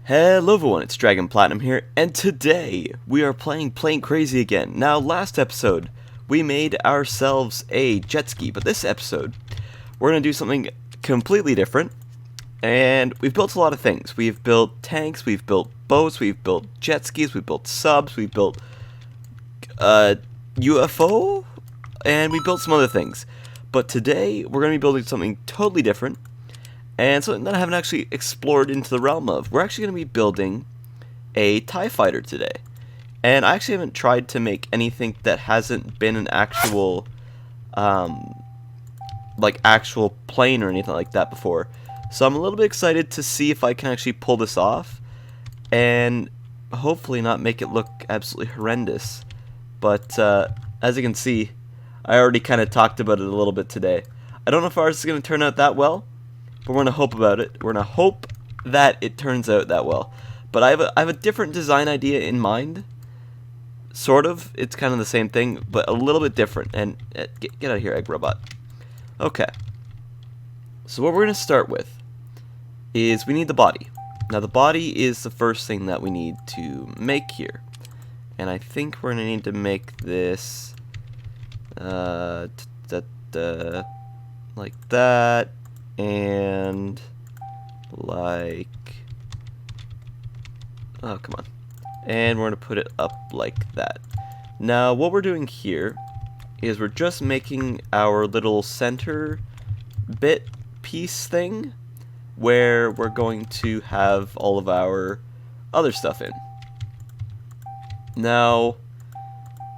Hello everyone, it's dragonplatinum here, and today we are playing Plane Crazy again. Now, last episode, we made ourselves a jet ski, but this episode, we're going to do something completely different, and we've built a lot of things. We've built tanks, we've built boats, we've built jet skis, we've built subs, we've built UFO, and we built some other things. But today, we're going to be building something totally different, and something that I haven't actually explored into the realm of. We're actually going to be building a TIE fighter today. And I actually haven't tried to make anything that hasn't been an actual, actual plane or anything like that before. So I'm a little bit excited to see if I can actually pull this off. And hopefully not make it look absolutely horrendous. But as you can see, I already kind of talked about it a little bit today. I don't know if ours is going to turn out that well, but we're going to hope about it. We're going to hope that it turns out that well. But I have a different design idea in mind. Sort of. It's kind of the same thing, but a little bit different. And get out of here, egg robot. Okay. So what we're going to start with is we need the body. Now the body is the first thing that we need to make here. And I think we're going to need to make this like that. And like, oh come on, and we're gonna put it up like that. Now what we're doing here is we're just making our little center bit piece thing where we're going to have all of our other stuff in. Now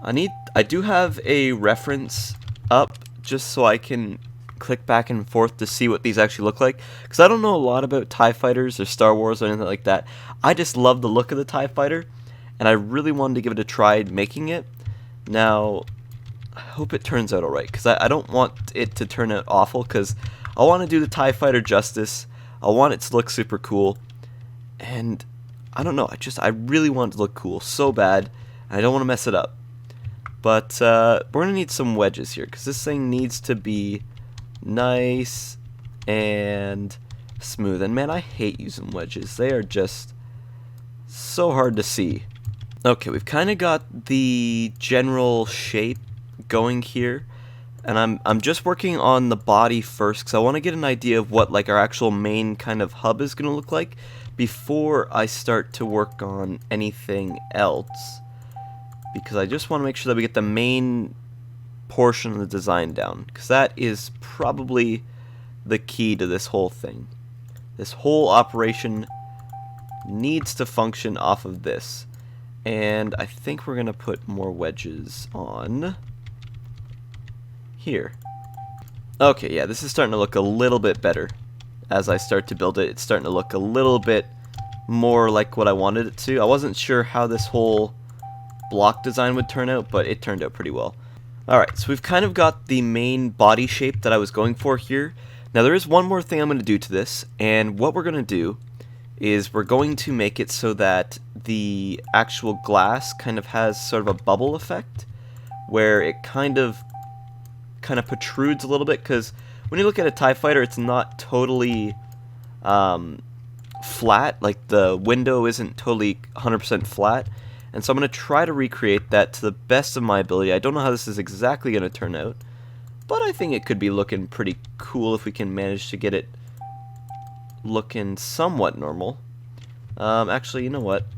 I do have a reference up just so I can click back and forth to see what these actually look like, because I don't know a lot about TIE fighters or Star Wars or anything like that. I just love the look of the TIE fighter, and I really wanted to give it a try making it. Now I hope it turns out alright, because I don't want it to turn out awful, because I want to do the TIE fighter justice. I want it to look super cool, and I don't know, I really want it to look cool so bad, and I don't want to mess it up. But we're going to need some wedges here, because this thing needs to be nice and smooth. And man, I hate using wedges. They are just so hard to see. Okay, we've kind of got the general shape going here, and I'm just working on the body first because I want to get an idea of what like our actual main kind of hub is going to look like before I start to work on anything else, because I just want to make sure that we get the main portion of the design down, because that is probably the key to this whole thing. This whole operation needs to function off of this, and I think we're gonna put more wedges on here. Okay, yeah, this is starting to look a little bit better. As I start to build it, it's starting to look a little bit more like what I wanted it to. I wasn't sure how this whole block design would turn out, but it turned out pretty well. Alright, so we've kind of got the main body shape that I was going for here. Now there is one more thing I'm going to do to this, and what we're going to do is we're going to make it so that the actual glass kind of has sort of a bubble effect, where it kind of protrudes a little bit, because when you look at a TIE fighter, it's not totally flat, like the window isn't totally 100% flat. And so I'm going to try to recreate that to the best of my ability. I don't know how this is exactly going to turn out, but I think it could be looking pretty cool if we can manage to get it looking somewhat normal. Actually, you know what?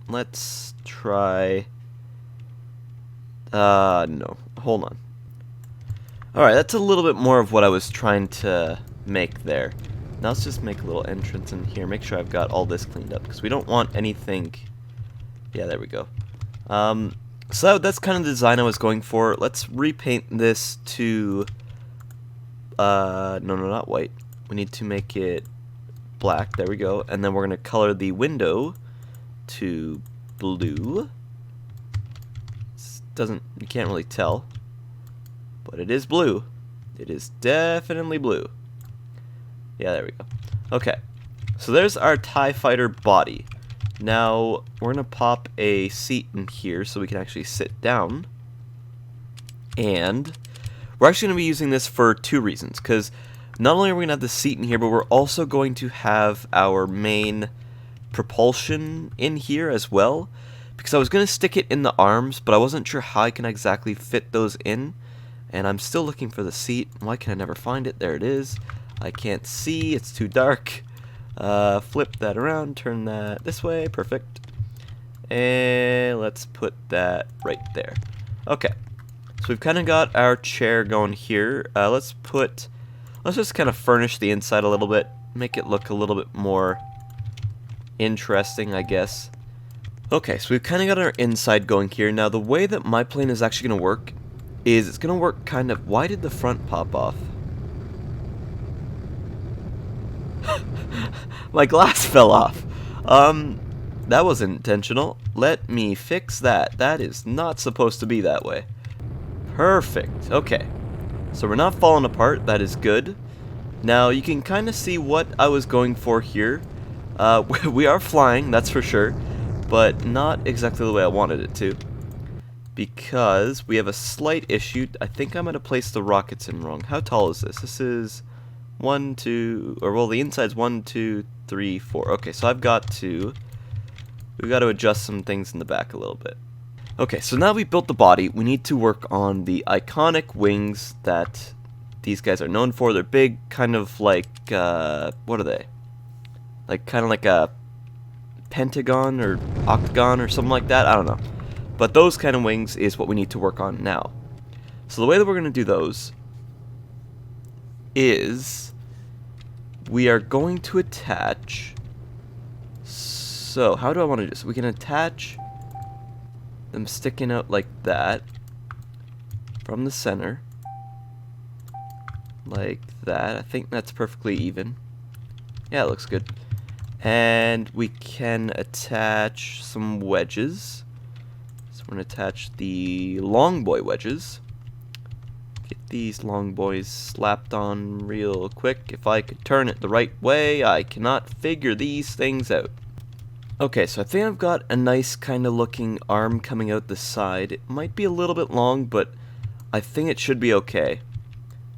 Let's try... no. Hold on. Alright, that's a little bit more of what I was trying to make there. Now let's just make a little entrance in here. Make sure I've got all this cleaned up, because we don't want anything... Yeah, there we go. So that's kind of the design I was going for. Let's repaint this to... no, not white. We need to make it black. There we go. And then we're going to color the window to blue. You can't really tell, but it is blue. It is definitely blue. Yeah, there we go. Okay, so there's our TIE fighter body. Now, we're going to pop a seat in here so we can actually sit down. And we're actually going to be using this for two reasons. Because not only are we going to have the seat in here, but we're also going to have our main propulsion in here as well, because I was going to stick it in the arms, but I wasn't sure how I can exactly fit those in, and I'm still looking for the seat. Why can I never find it? There it is. I can't see, it's too dark. Flip that around, turn that this way, perfect. And let's put that right there. Okay, so we've kind of got our chair going here. Let's just kind of furnish the inside a little bit, make it look a little bit more interesting, I guess. Okay, so we've kind of got our inside going here. Now, the way that my plane is actually going to work is it's going to work kind of... Why did the front pop off? My glass fell off. That wasn't intentional. Let me fix that. That is not supposed to be that way. Perfect. Okay. So we're not falling apart. That is good. Now, you can kind of see what I was going for here. We are flying, that's for sure, but not exactly the way I wanted it to, because we have a slight issue. I think I'm going to place the rockets in wrong. How tall is this? This is 1, 2, or well, the inside's 1, 2, 3, 4. Okay, so we've got to adjust some things in the back a little bit. Okay, so now we've built the body, we need to work on the iconic wings that these guys are known for. They're big, kind of like, what are they? Like, kind of like a pentagon or octagon or something like that. I don't know. But those kind of wings is what we need to work on now. So the way that we're going to do those is we are going to attach... So, how do I want to do this? We can attach them sticking out like that from the center. Like that. I think that's perfectly even. Yeah, it looks good. And we can attach some wedges. So we're going to attach the long boy wedges. Get these long boys slapped on real quick. If I could turn it the right way, I cannot figure these things out. Okay, so I think I've got a nice kind of looking arm coming out the side. It might be a little bit long, but I think it should be okay.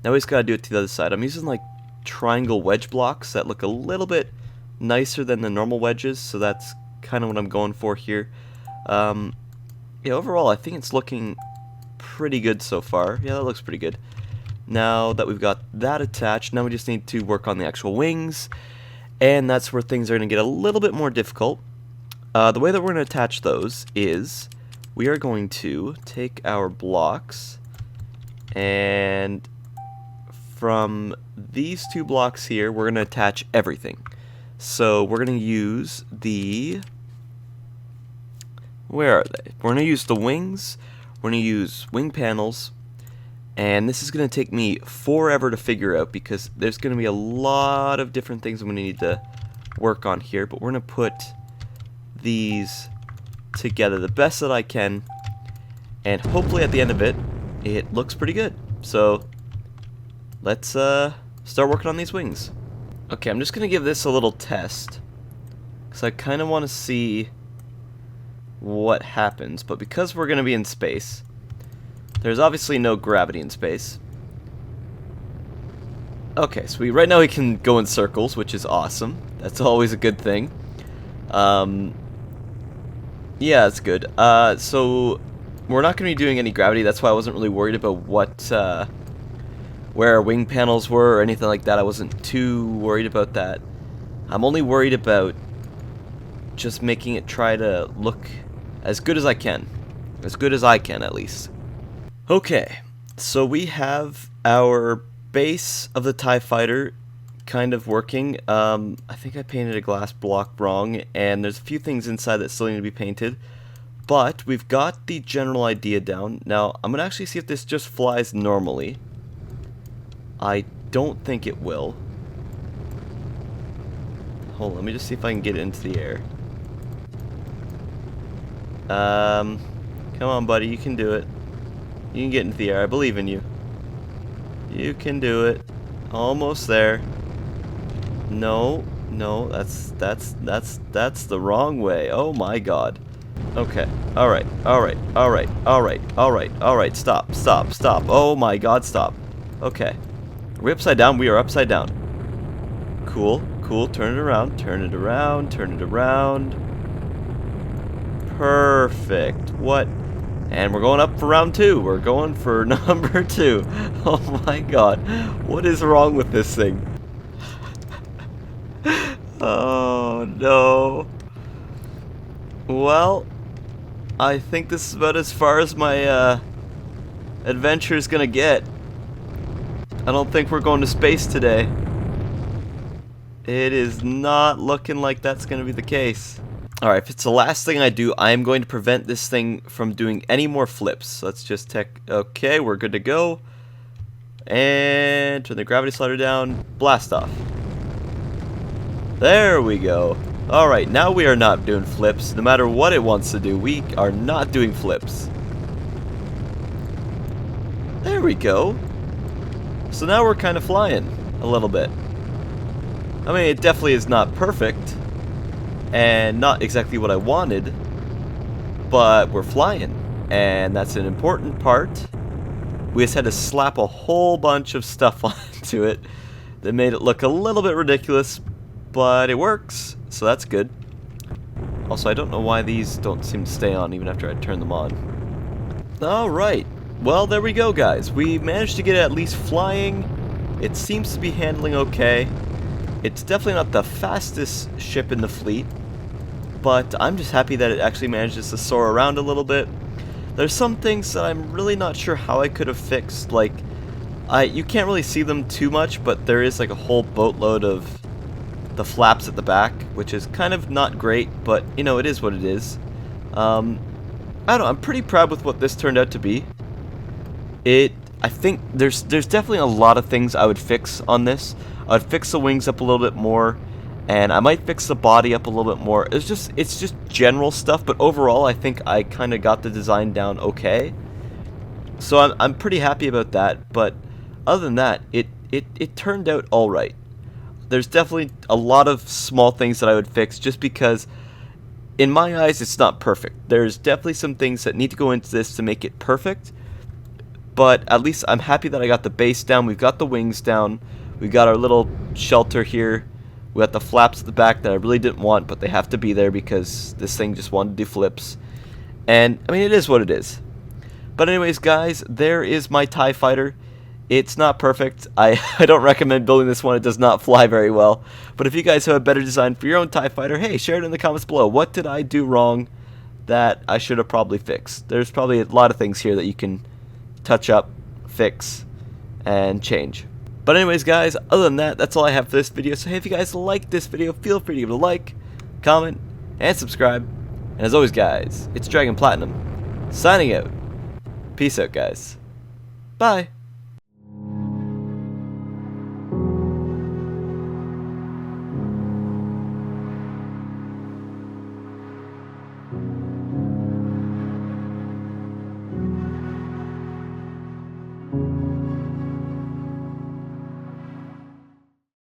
Now we just gotta do it to the other side. I'm using like triangle wedge blocks that look a little bit nicer than the normal wedges, so that's kind of what I'm going for here. Yeah, overall I think it's looking pretty good so far. Yeah, that looks pretty good. Now that we've got that attached, now we just need to work on the actual wings, and that's where things are going to get a little bit more difficult. The way that we're going to attach those is we are going to take our blocks, and from these two blocks here, we're going to attach everything. So we're going to use the... Where are they? We're going to use the wings, we're going to use wing panels, and this is going to take me forever to figure out because there's going to be a lot of different things I'm going to need to work on here, but we're going to put these together the best that I can, and hopefully at the end of it, it looks pretty good. So let's start working on these wings. Okay, I'm just going to give this a little test, because I kind of want to see what happens, but because we're going to be in space, there's obviously no gravity in space. Okay, so right now we can go in circles, which is awesome. That's always a good thing. Yeah, it's good. So we're not going to be doing any gravity. That's why I wasn't really worried about what where our wing panels were or anything like that. I wasn't too worried about that. I'm only worried about just making it try to look as good as I can. As good as I can, at least. Okay, so we have our base of the TIE Fighter kind of working. I think I painted a glass block wrong, and there's a few things inside that still need to be painted. But we've got the general idea down. Now, I'm going to actually see if this just flies normally. I don't think it will. Hold on, let me just see if I can get it into the air. Come on, buddy, you can do it. You can get into the air. I believe in you. You can do it. Almost there. No, no, that's the wrong way. Oh my God. Okay. All right. Stop. Oh my God, stop. Okay. Are we upside down? We are upside down. Cool. cool. Turn it around, turn it around, turn it around. Perfect. What? And we're going up for round 2. We're going for number 2. Oh my god. What is wrong with this thing? Oh no. Well, I think this is about as far as my adventure is gonna get. I don't think we're going to space today. It is not looking like that's gonna be the case. Alright, if it's the last thing I do, I am going to prevent this thing from doing any more flips. Let's just check. Okay, we're good to go. And turn the gravity slider down. Blast off. There we go. Alright, now we are not doing flips. No matter what it wants to do, we are not doing flips. There we go. So now we're kind of flying a little bit. I mean, it definitely is not perfect. And not exactly what I wanted. But we're flying. And that's an important part. We just had to slap a whole bunch of stuff onto it that made it look a little bit ridiculous. But it works, so that's good. Also, I don't know why these don't seem to stay on even after I turn them on. Alright, well there we go guys. We managed to get it at least flying. It seems to be handling okay. It's definitely not the fastest ship in the fleet, but I'm just happy that it actually manages to soar around a little bit. There's some things that I'm really not sure how I could have fixed, like, you can't really see them too much, but there is like a whole boatload of the flaps at the back, which is kind of not great, but you know, it is what it is. I don't know, I'm pretty proud with what this turned out to be. I think there's definitely a lot of things I would fix on this. I would fix the wings up a little bit more, and I might fix the body up a little bit more. It's just general stuff, but overall I think I kind of got the design down okay. So I'm pretty happy about that, but other than that, it turned out alright. There's definitely a lot of small things that I would fix just because in my eyes it's not perfect. There's definitely some things that need to go into this to make it perfect, but at least I'm happy that I got the base down. We've got the wings down. We've got our little shelter here. We got the flaps at the back that I really didn't want, but they have to be there because this thing just wanted to do flips. And I mean, it is what it is. But anyways guys, there is my TIE fighter. It's not perfect. I don't recommend building this one. It does not fly very well. But if you guys have a better design for your own TIE fighter, hey, share it in the comments below. What did I do wrong that I should have probably fixed? There's probably a lot of things here that you can touch up, fix, and change. But anyways, guys, other than that, that's all I have for this video. So hey, if you guys like this video, feel free to give it a like, comment, and subscribe. And as always, guys, it's Dragon Platinum, signing out. Peace out, guys. Bye.